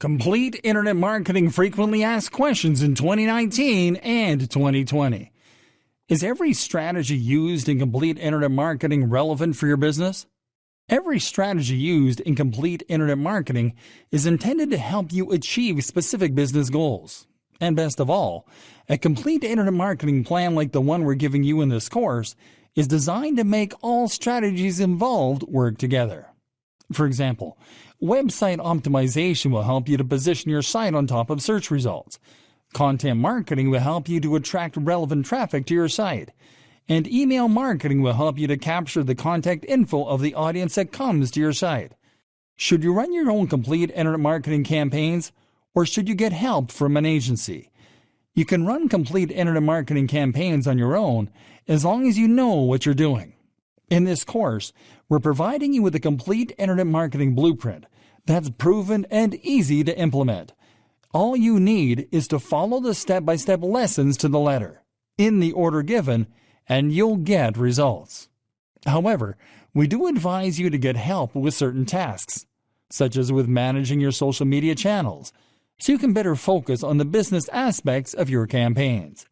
Complete Internet Marketing Frequently Asked Questions in 2019 and 2020. Is every strategy used in Complete Internet Marketing relevant for your business? Every strategy used in Complete Internet Marketing is intended to help you achieve specific business goals. And best of all, a Complete Internet Marketing plan like the one we're giving you in this course is designed to make all strategies involved work together. For example, website optimization will help you to position your site on top of search results. Content marketing will help you to attract relevant traffic to your site. And email marketing will help you to capture the contact info of the audience that comes to your site. Should you run your own Complete Internet Marketing campaigns, or should you get help from an agency? You can run Complete Internet Marketing campaigns on your own as long as you know what you're doing. In this course, we're providing you with a Complete Internet Marketing blueprint that's proven and easy to implement. All you need is to follow the step-by-step lessons to the letter, in the order given, and you'll get results. However, we do advise you to get help with certain tasks, such as with managing your social media channels, so you can better focus on the business aspects of your campaigns.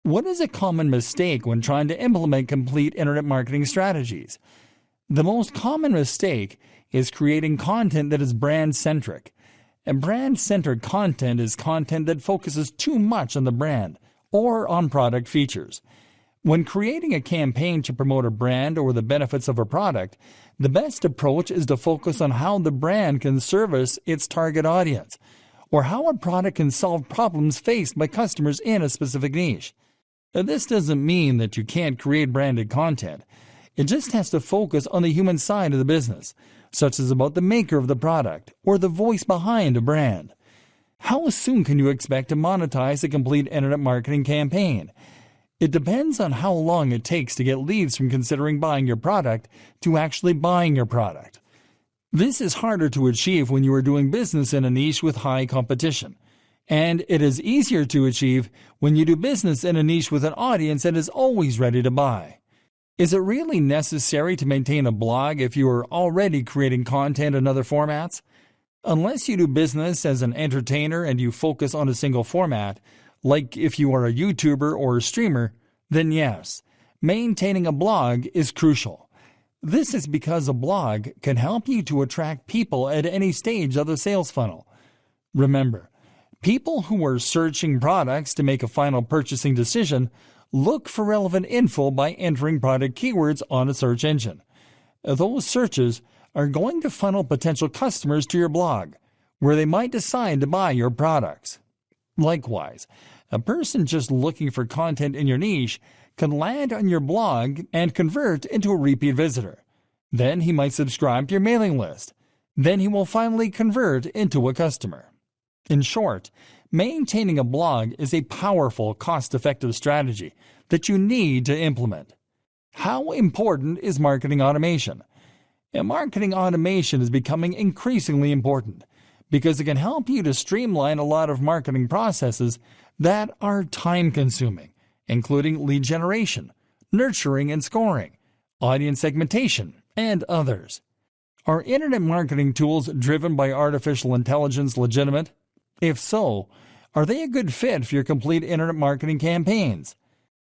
What is a common mistake when trying to implement Complete Internet Marketing strategies? The most common mistake is creating content that is brand-centric. And brand-centered content is content that focuses too much on the brand or on product features. When creating a campaign to promote a brand or the benefits of a product, the best approach is to focus on how the brand can service its target audience, or how a product can solve problems faced by customers in a specific niche. Now, this doesn't mean that you can't create branded content. It just has to focus on the human side of the business, such as about the maker of the product or the voice behind a brand. How soon can you expect to monetize a Complete Internet Marketing campaign? It depends on how long it takes to get leads from considering buying your product to actually buying your product. This is harder to achieve when you are doing business in a niche with high competition. And it is easier to achieve when you do business in a niche with an audience that is always ready to buy. Is it really necessary to maintain a blog if you are already creating content in other formats? Unless you do business as an entertainer and you focus on a single format, like if you are a YouTuber or a streamer, then yes, maintaining a blog is crucial. This is because a blog can help you to attract people at any stage of the sales funnel. Remember, people who are searching products to make a final purchasing decision look for relevant info by entering product keywords on a search engine. Those searches are going to funnel potential customers to your blog, where they might decide to buy your products. Likewise, a person just looking for content in your niche can land on your blog and convert into a repeat visitor. Then he might subscribe to your mailing list. Then he will finally convert into a customer. In short, maintaining a blog is a powerful, cost-effective strategy that you need to implement. How important is marketing automation? And marketing automation is becoming increasingly important because it can help you to streamline a lot of marketing processes that are time-consuming, including lead generation, nurturing and scoring, audience segmentation, and others. Are internet marketing tools driven by artificial intelligence legitimate? If so, are they a good fit for your Complete Internet Marketing campaigns?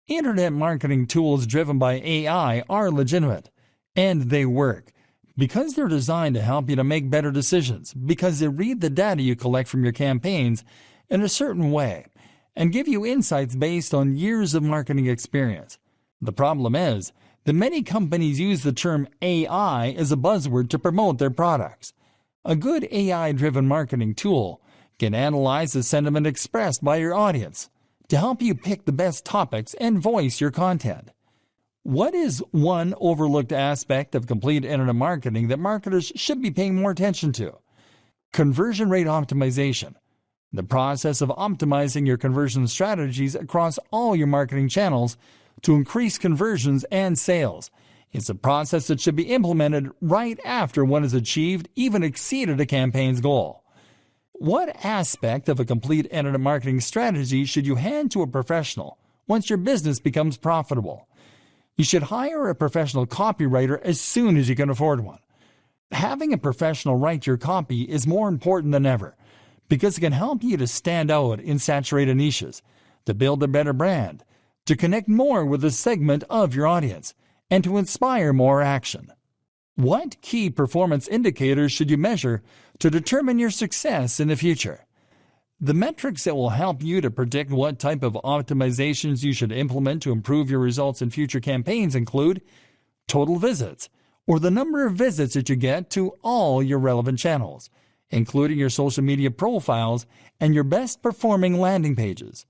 Internet marketing tools driven by AI are legitimate, and they work because they're designed to help you to make better decisions, because they read the data you collect from your campaigns in a certain way and give you insights based on years of marketing experience. The problem is that many companies use the term AI as a buzzword to promote their products. A good AI-driven marketing tool can analyze the sentiment expressed by your audience to help you pick the best topics and voice your content. What is one overlooked aspect of Complete Internet Marketing that marketers should be paying more attention to? Conversion rate optimization. The process of optimizing your conversion strategies across all your marketing channels to increase conversions and sales. It's a process that should be implemented right after one has achieved, even exceeded a campaign's goal. What aspect of a Complete Internet Marketing strategy should you hand to a professional once your business becomes profitable? You should hire a professional copywriter as soon as you can afford one. Having a professional write your copy is more important than ever because it can help you to stand out in saturated niches, to build a better brand, to connect more with a segment of your audience, and to inspire more action. What key performance indicators should you measure to determine your success in the future? The metrics that will help you to predict what type of optimizations you should implement to improve your results in future campaigns include total visits, or the number of visits that you get to all your relevant channels, including your social media profiles and your best performing landing pages,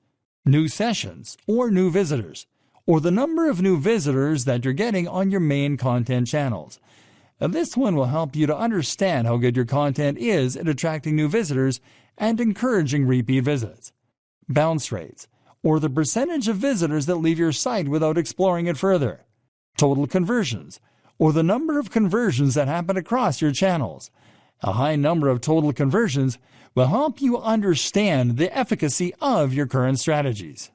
new sessions or new visitors, or the number of new visitors that you're getting on your main content channels. And this one will help you to understand how good your content is at attracting new visitors and encouraging repeat visits. Bounce rates, or the percentage of visitors that leave your site without exploring it further. Total conversions, or the number of conversions that happen across your channels. A high number of total conversions will help you understand the efficacy of your current strategies.